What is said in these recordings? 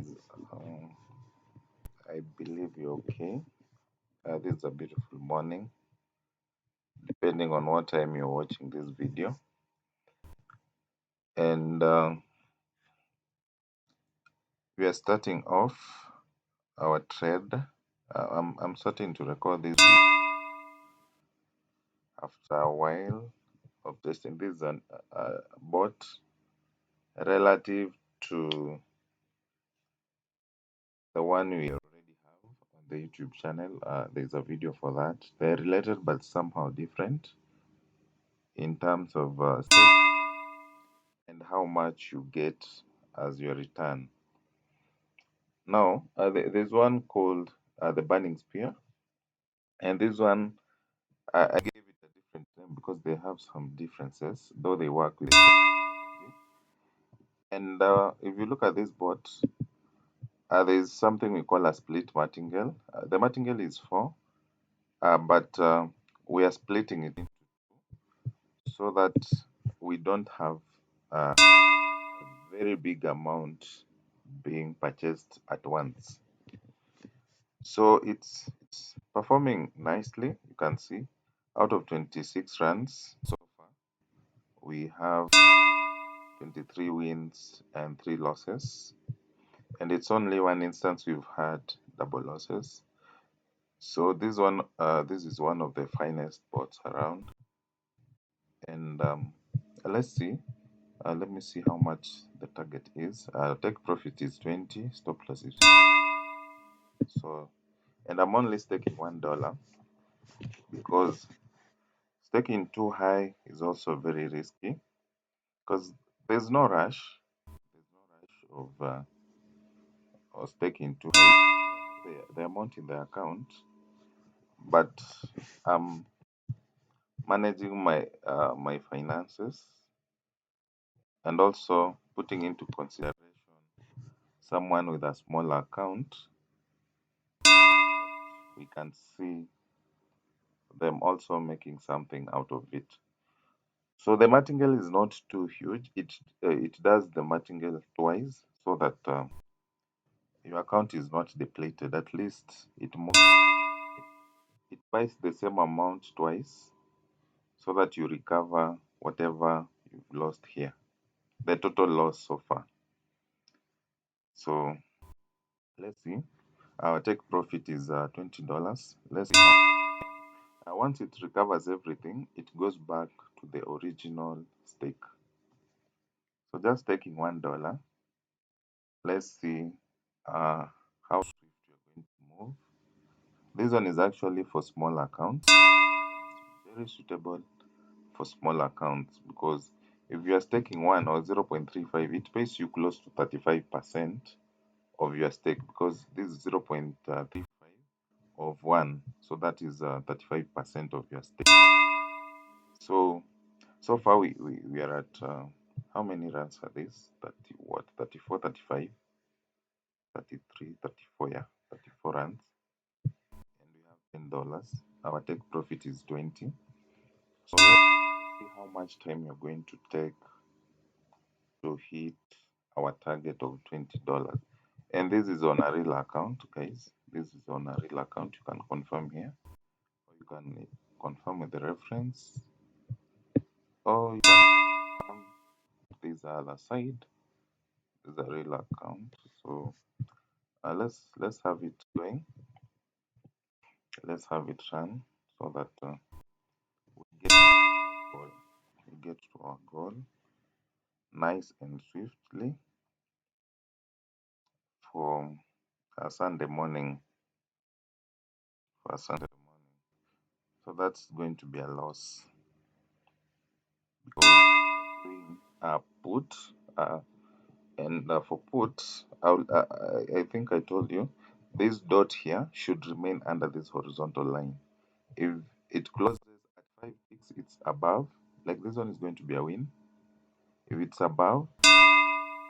guys. I believe you're okay. This is a beautiful morning, depending on what time you're watching this video. And we are starting off our trade. I'm starting to record this after a while of testing. This is an bot relative to the one we already have on the YouTube channel. There's a video for that. They're related but somehow different in terms of and how much you get as your return. Now, there's one called the burning spear, and this one I gave it a different name because they have some differences, though they work with the same strategy. And if you look at this bot, there's something we call a split martingale. The martingale is 4, but we are splitting it into 2 so that we don't have a very big amount being purchased at once. So it's performing nicely. You can see out of 26 runs so far, we have 23 wins and 3 losses. And it's only one instance we've had double losses. So this is one of the finest bots around. And let's see. Let me see how much the target is. Take profit is 20, stop loss is 50. So, and I'm only staking $1 because staking too high is also very risky because there's no rush. There's no rush of staking too high. The amount in the account, but I'm managing my finances and also putting into consideration someone with a small account. We can see them also making something out of it. So the martingale is not too huge. It does the martingale twice so that your account is not depleted. At least it buys the same amount twice so that you recover whatever you've lost here, the total loss so far. So let's see. Our take profit is $20. Let's see. Once it recovers everything, it goes back to the original stake. So just taking $1. Let's see how swift you're going to move. This one is actually for small accounts. It's very suitable for small accounts because if you are staking 1 or 0.35, it pays you close to 35% of your stake because this is 0.35 of 1, so that is 35% of your stake. So far we are at how many runs are this? 34, 35, 33, 34, yeah, 34 runs, and we have $10. Our take profit is 20. So let's see how much time you're going to take to hit our target of $20. And this is on a real account, guys. This is on a real account. You can confirm here, or you can confirm with the reference, or you can confirm this other side. This is a real account. So let's have it going. Let's have it run so that we get to our goal. We get to our goal nice and swiftly for a Sunday morning. For a Sunday morning. So that's going to be a loss because we're doing a put. And for put, I think I told you this dot here should remain under this horizontal line. If it closes at 5 ticks, it's above. Like this one is going to be a win. If it's above,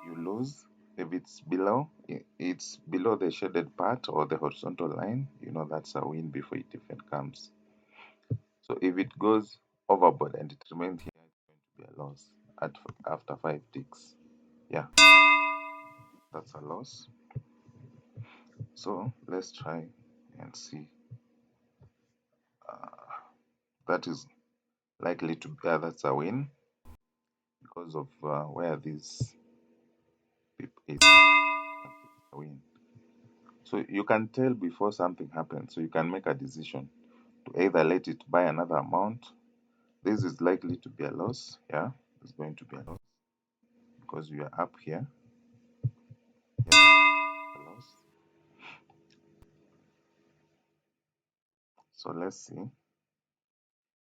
you lose. If it's below, it's below the shaded part or the horizontal line, you know that's a win before it even comes. So if it goes overboard and it remains here, it's going to be a loss after 5 ticks. Yeah, that's a loss. So let's try and see. That is likely to be that's a win because of where this pip is. A win. So you can tell before something happens. So you can make a decision to either let it buy another amount. This is likely to be a loss. Yeah, it's going to be a loss because we are up here. Yeah, a loss. So let's see.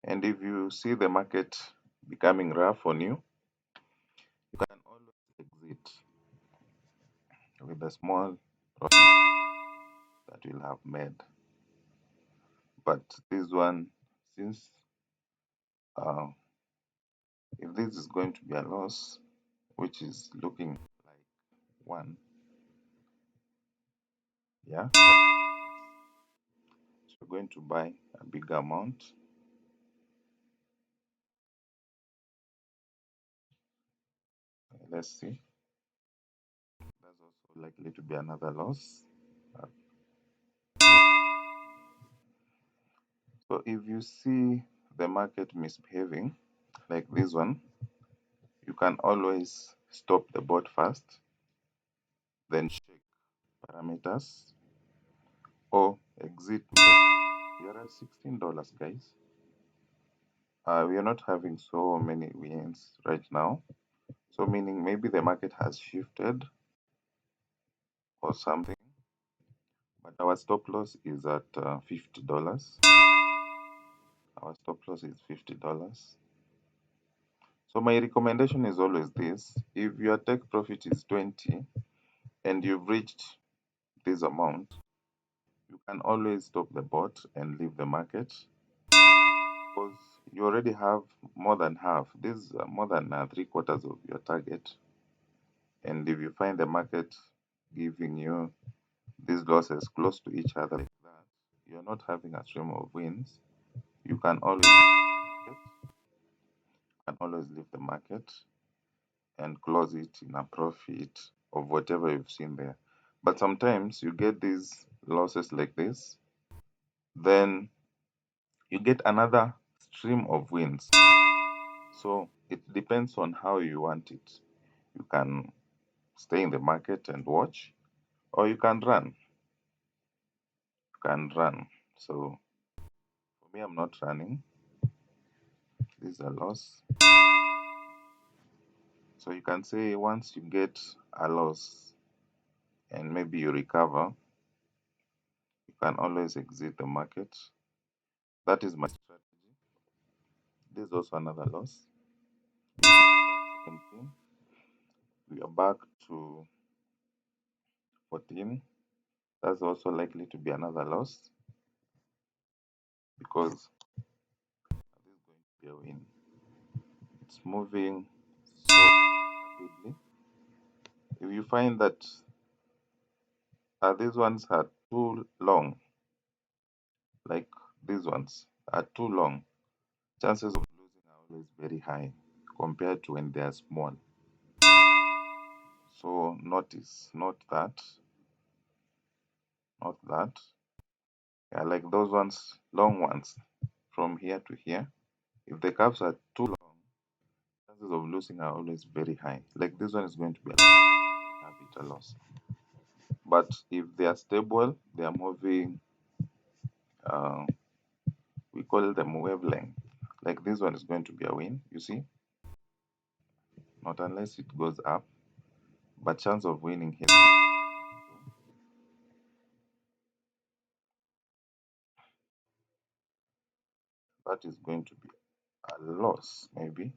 And if you see the market becoming rough on you, you can always exit with a small profit that you'll have made. But this one, since uh, if this is going to be a loss, which is looking like one, yeah, so we're going to buy a bigger amount. Let's see. That's also likely to be another loss. Uh, So if you see the market misbehaving like this one, you can always stop the bot first, then check parameters or exit. We are at $16, guys. We are not having so many wins right now. So meaning maybe the market has shifted or something. But our stop loss is at $50. Our stop loss is $50. So my recommendation is always this. If your take profit is 20 and you've reached this amount, you can always stop the bot and leave the market because you already have more than half. This is more than 3/4 of your target. And if you find the market giving you these losses close to each other like that, you're not having a stream of wins. You can always leave the market and close it in a profit of whatever you've seen there. But sometimes you get these losses like this, then you get another stream of wins. So it depends on how you want it. You can stay in the market and watch, or you can run. You can run. So for me, I'm not running. This is a loss. So you can say once you get a loss and maybe you recover, you can always exit the market. That is my strategy. This is also another loss. At 17, we are back to 14. That's also likely to be another loss because this is going to be a win. It's moving so rapidly. If you find that these ones are too long, like these ones are too long, chances of losing are always very high compared to when they are small. So notice, not that. Yeah, like those ones, long ones from here to here. If the curves are too long, chances of losing are always very high. Like this one is going to be a loss. Have it a loss. But if they are stable, they are moving. Uh, we call them wavelength. Like this one is going to be a win. You see, not unless it goes up, but chance of winning here. That is going to be a loss, maybe.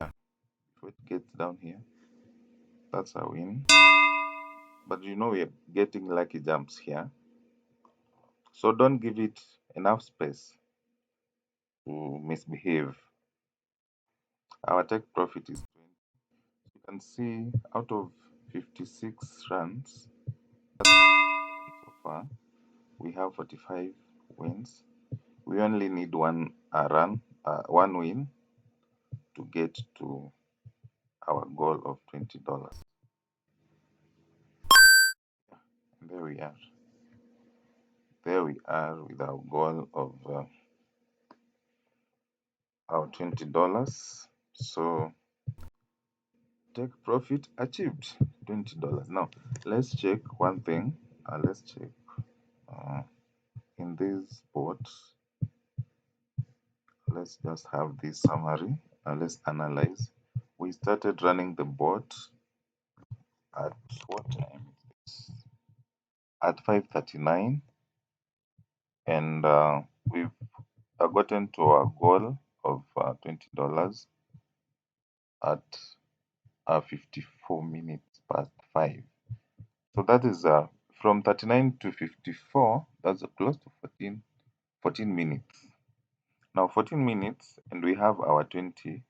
Yeah, if it gets down here, that's a win. But you know we're getting lucky jumps here. So don't give it enough space to misbehave. Our take profit is 20. You can see out of 56 runs so far, we have 45 wins. We only need one win to get to our goal of $20. There we are. There we are with our goal of our $20. So take profit achieved, $20. Now let's check one thing. Let's check uh, in this bot. Let's just have this summary. Let's analyze. We started running the bot at what time? At 5:39, and we've gotten to our goal of $20 at 54 minutes past 5. So that is from 39 to 54, that's close to 14 minutes. Now 14 minutes, and we have our $20.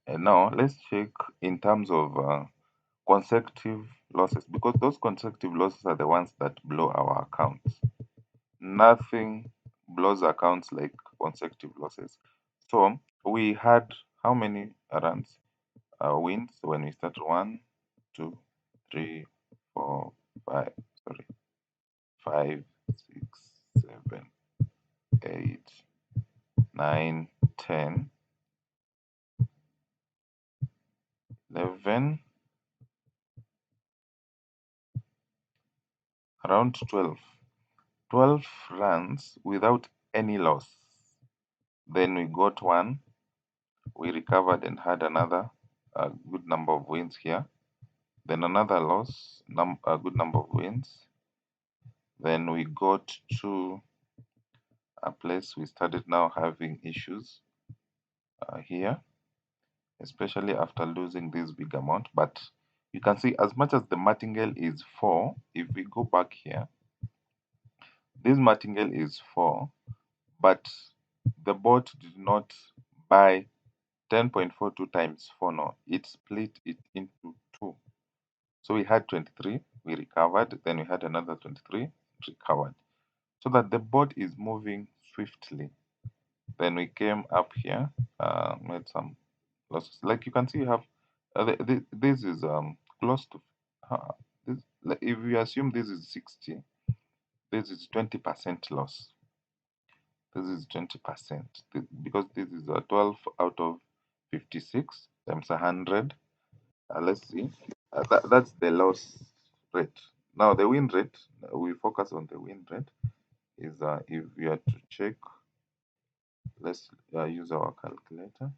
And now let's check in terms of consecutive losses, because those consecutive losses are the ones that blow our accounts. Nothing blows accounts like consecutive losses. So we had how many runs? Wins when we start 1, 2, 3, 4, 5. Sorry, 5, 6, 7, 8, 9, 10, 11, around 12. 12 runs without any loss. Then we got one, we recovered and had another good number of wins here. Then another loss, a good number of wins. Then we got to a place we started now having issues here, especially after losing this big amount. But you can see, as much as the martingale is 4, if we go back here, this martingale is 4, but the bot did not buy 10.42 times 4, no, it split it into 2. So we had 23, we recovered, then we had another 23, recovered. So that the bot is moving swiftly. Then we came up here, made some losses. Like you can see, you have this is close to this. If we assume this is 60, this is 20% loss. This is 20% because this is a 12 out of 56 times 100. Let's see. That's the loss rate. Now the win rate. We focus on the win rate. Is if we are to check. Let's use our calculator.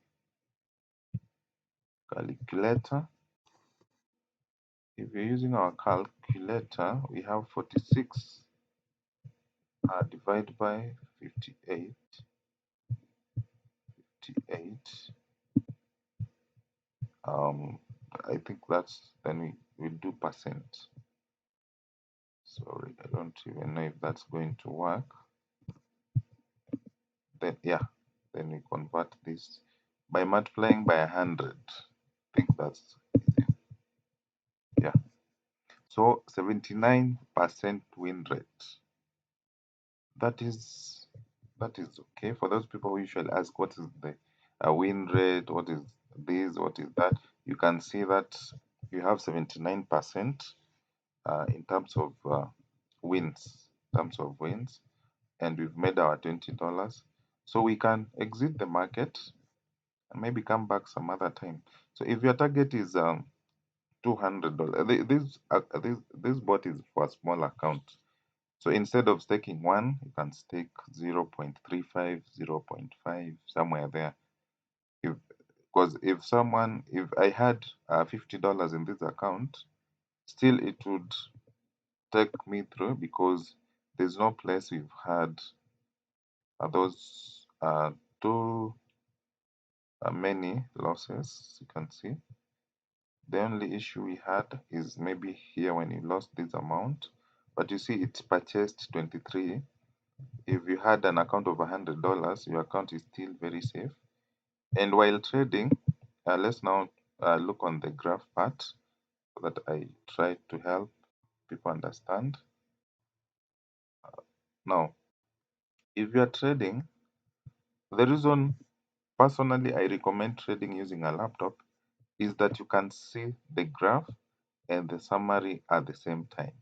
If we're using our calculator, we have 46 divided by 58. 58. I think that's, then we do percent. Sorry, I don't even know if that's going to work. Then yeah, then we convert this by multiplying by 100. I think that's easy. Yeah. So 79% win rate. That is okay for those people who usually ask what is the win rate, what is this, what is that. You can see that you have 79% in terms of wins, and we've made our $20. So we can exit the market and maybe come back some other time. So if your target is $200, this bot is for a small account. So instead of staking 1, you can stake 0.35, 0.5, somewhere there. Because if I had $50 in this account, still it would take me through, because there's no place we've had those too many losses. You can see the only issue we had is maybe here when you lost this amount, but you see it purchased 23. If you had an account of $100, your account is still very safe. And while trading, let's now look on the graph part so that I try to help people understand. Now, if you are trading, the reason personally I recommend trading using a laptop is that you can see the graph and the summary at the same time.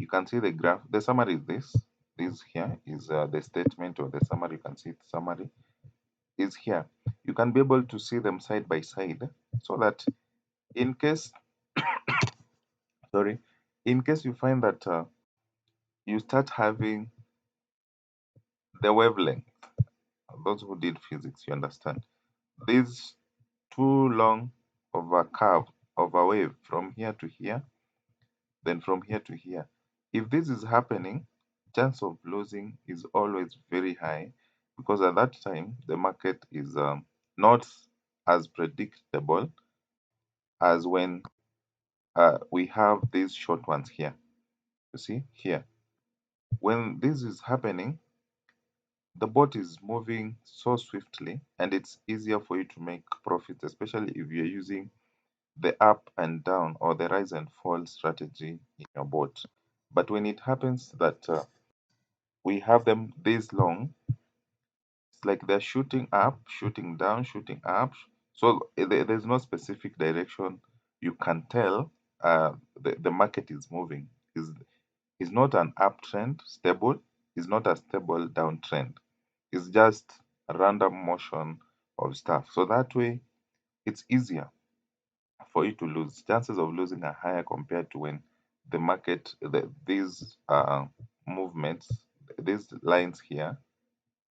You can see the graph. The summary is this. This here is the statement or the summary. You can see the summary is here. You can be able to see them side by side so that in case, sorry, in case you find that you start having the wavelength, those who did physics, you understand, this too long of a curve of a wave from here to here, then from here to here. If this is happening, chance of losing is always very high because at that time the market is not as predictable as when we have these short ones here. You see here, when this is happening, the boat is moving so swiftly and it's easier for you to make profits, especially if you're using the up and down or the rise and fall strategy in your boat. But when it happens that we have them this long, it's like they're shooting up, shooting down, shooting up. So there's no specific direction you can tell the market is moving. Is not an uptrend stable, is not a stable downtrend. It's just a random motion of stuff. So that way it's easier for you to lose. Chances of losing are higher compared to when the market, these movements, these lines here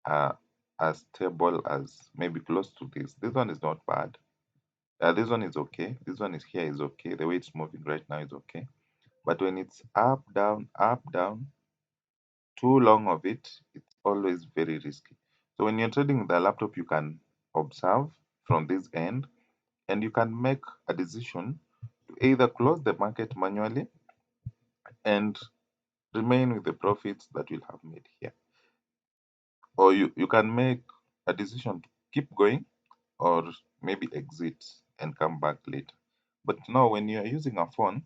are as stable as maybe close to this. This one is not bad. This one is okay. This one is here is okay. The way it's moving right now is okay. But when it's up, down, too long of it, it's always very risky. So when you're trading with a laptop, you can observe from this end and you can make a decision to either close the market manually and remain with the profits that you'll have made here. Or you can make a decision to keep going or maybe exit and come back later. But now, when you're using a phone,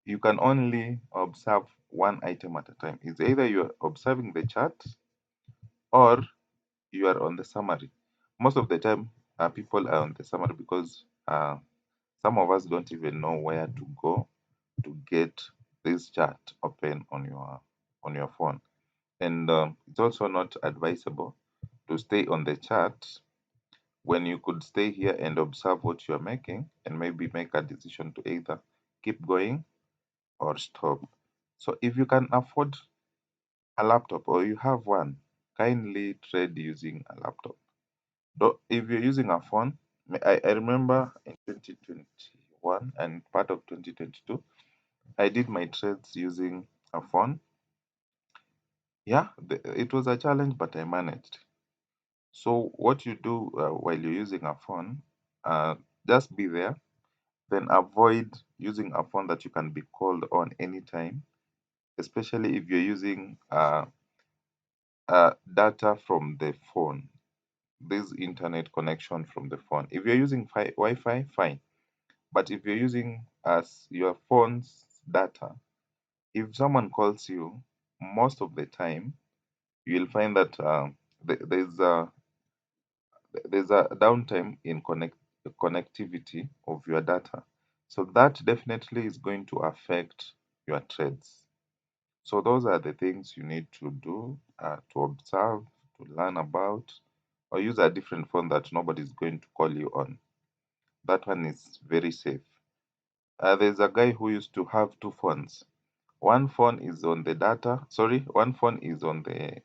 you can only observe one item at a time. It's either you're observing the chart or you are on the summary. Most of the time, people are on the summary because some of us don't even know where to go to get this chart open on your phone. And it's also not advisable to stay on the chart when you could stay here and observe what you're making and maybe make a decision to either keep going or stop. So if you can afford a laptop or you have one, kindly trade using a laptop. Though if you're using a phone, I remember in 2021 and part of 2022, I did my trades using a phone. Yeah, it was a challenge, but I managed. So what you do while you're using a phone, just be there. Then avoid using a phone that you can be called on anytime, especially if you're using data from the phone, this internet connection from the phone. If you're using Wi-Fi, fine. But if you're using as your phone's data, if someone calls you, most of the time you'll find that there's a downtime in connectivity of your data. So that definitely is going to affect your trades. So those are the things you need to do to observe, to learn about, or use a different phone that nobody's going to call you on. That one is very safe. There's a guy who used to have two phones. One phone is on the data, sorry, one phone is on the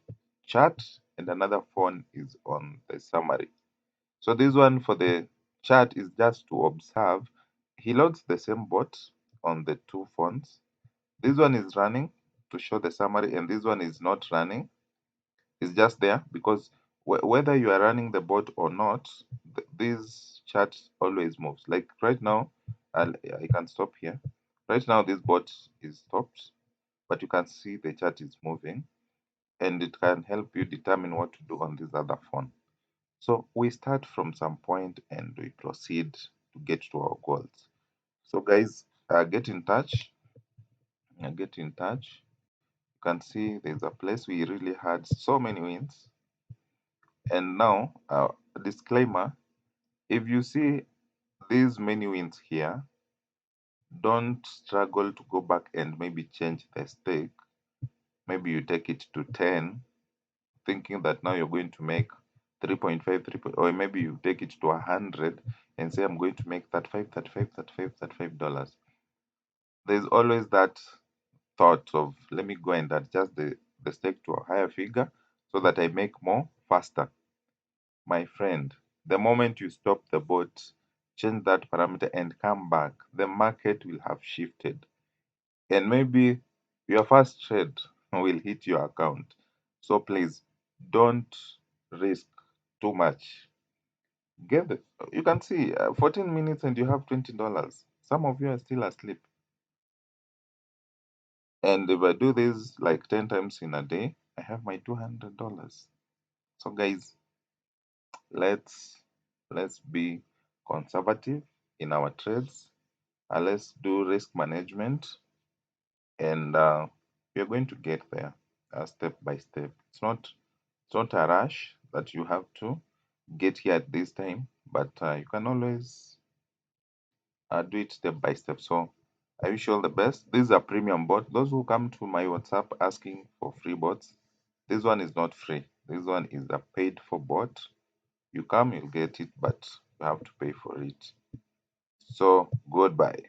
chart, and another phone is on the summary. So this one for the chart is just to observe. He loads the same bot on the two phones. This one is running to show the summary, and this one is not running. It's just there because whether you are running the bot or not, this chart always moves. Like right now, I can stop here. Right now, this bot is stopped, but you can see the chart is moving, and it can help you determine what to do on this other phone. So we start from some point and we proceed to get to our goals. So guys, get in touch. Get in touch. You can see there's a place we really had so many wins. And now, disclaimer: if you see these many wins here, Don't struggle to go back and maybe change the stake. Maybe you take it to 10, thinking that now you're going to make 3.5, 3, or maybe you take it to 100 and say, I'm going to make 35, 35, 35, $35. There's always that thought of, let me go and adjust the stake to a higher figure so that I make more faster. My friend, the moment you stop the bot, change that parameter and come back, the market will have shifted. And maybe your first trade will hit your account. So please don't risk too much. Get it. You can see 14 minutes and you have $20. Some of you are still asleep. And if I do this like 10 times in a day, I have my $200. So guys, let's let's be conservative in our trades. Let's do risk management, and we're going to get there step by step. It's not a rush that you have to get here at this time, but you can always do it step by step. So I wish you all the best. This is a premium bot. Those who come to my WhatsApp asking for free bots, this one is not free. This one is a paid for bot. You come, you'll get it, but you have to pay for it. So goodbye.